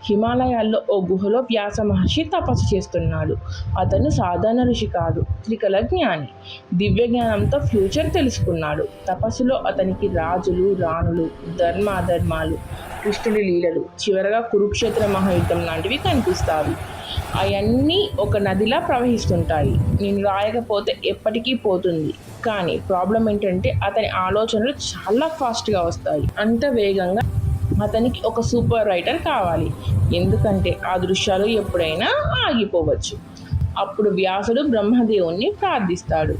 హిమాలయాల్లో ఓ గుహలో వ్యాస మహర్షి తపస్సు చేస్తున్నాడు. అతను సాధారణ ఋషి కాదు, త్రికల జ్ఞాని. దివ్య జ్ఞానంతో ఫ్యూచర్ తెలుసుకున్నాడు. తపస్సులో అతనికి రాజులు, రాణులు, ధర్మాధర్మాలు, కృష్ణుడి లీలలు, చివరగా కురుక్షేత్ర మహాయుద్ధం లాంటివి కనిపిస్తాయి. అవన్నీ ఒక నదిలా ప్రవహిస్తుంటాయి. నేను రాయకపోతే ఎప్పటికీ పోతుంది. కానీ ప్రాబ్లం ఏంటంటే అతని ఆలోచనలు చాలా ఫాస్ట్గా వస్తాయి. అంత వేగంగా అతనికి ఒక సూపర్ రైటర్ కావాలి. ఎందుకంటే ఆ దృశ్యాలు ఎప్పుడైనా ఆగిపోవచ్చు. అప్పుడు వ్యాసుడు బ్రహ్మదేవుణ్ణి ప్రార్థిస్తాడు.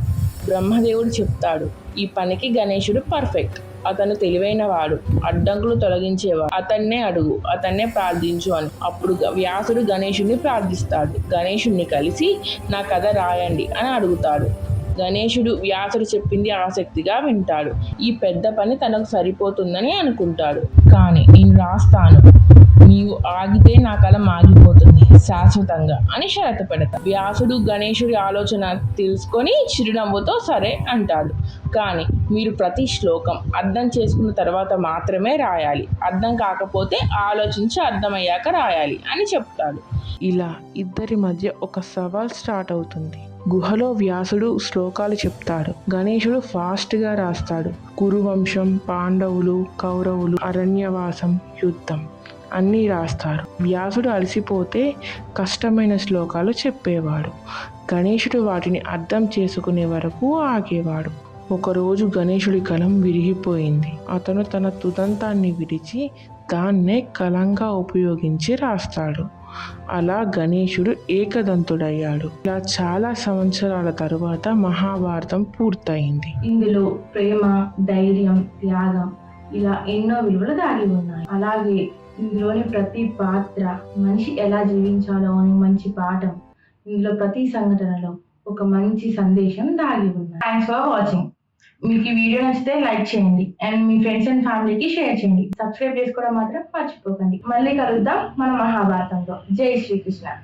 బ్రహ్మదేవుడు చెప్తాడు, ఈ పనికి గణేశుడు పర్ఫెక్ట్. అతను తెలివైనవాడు, అడ్డంకులు తొలగించేవాడు. అతన్నే అడుగు, అతన్నే ప్రార్థించు అని. అప్పుడు వ్యాసుడు గణేశుడిని ప్రార్థిస్తాడు. గణేశుడిని కలిసి నా కథ రాయండి అని అడుగుతాడు. గణేశుడు వ్యాసుడు చెప్పింది ఆసక్తిగా వింటాడు. ఈ పెద్ద పని తనకు సరిపోతుందని అనుకుంటాడు. కానీ నేను రాస్తాను, నీవు ఆగితే నా కళ మాగిపోతుంది శాశ్వతంగా అని షరతు పెడతా. వ్యాసుడు గణేశుడి ఆలోచన తెలుసుకొని చిరునవ్వుతో సరే అంటాడు. కానీ మీరు ప్రతి శ్లోకం అర్థం చేసుకున్న తర్వాత మాత్రమే రాయాలి. అర్థం కాకపోతే ఆలోచించి అర్థమయ్యాక రాయాలి అని చెప్తాడు. ఇలా ఇద్దరి మధ్య ఒక సవాల్ స్టార్ట్ అవుతుంది. గుహలో వ్యాసుడు శ్లోకాలు చెప్తాడు. గణేశుడు ఫాస్ట్గా రాస్తాడు. కురువంశం, పాండవులు, కౌరవులు, అరణ్యవాసం, యుద్ధం అన్నీ రాస్తారు. వ్యాసుడు అలసిపోతే కష్టమైన శ్లోకాలు చెప్పేవాడు. గణేశుడు వాటిని అర్థం చేసుకునే వరకు ఆగేవాడు. ఒకరోజు గణేశుడి కలం విరిగిపోయింది. అతను తన తుదంతాన్ని విడిచి దాన్నే కలంగా ఉపయోగించి రాస్తాడు. అలా గణేశుడు ఏకదంతుడయ్యాడు. ఇలా చాలా సంవత్సరాల తరువాత మహాభారతం పూర్తయింది. ఇందులో ప్రేమ, ధైర్యం, త్యాగం ఇలా ఎన్నో విలువలు దాగి ఉన్నాయి. అలాగే ఇందులోని ప్రతి పాత్ర మనిషి ఎలా జీవించాలో అని మంచి పాఠం. ఇందులో ప్రతి సంఘటనలో ఒక మంచి సందేశం దాగి ఉంది. Thanks for watching. మీకు ఈ వీడియో నచ్చితే లైక్ చేయండి అండ్ మీ ఫ్రెండ్స్ అండ్ ఫ్యామిలీకి షేర్ చేయండి. సబ్స్క్రైబ్ చేసుకోవడం మాత్రం మర్చిపోకండి. మళ్ళీ కలుద్దాం మన మహాభారతంలో. జై శ్రీకృష్ణ.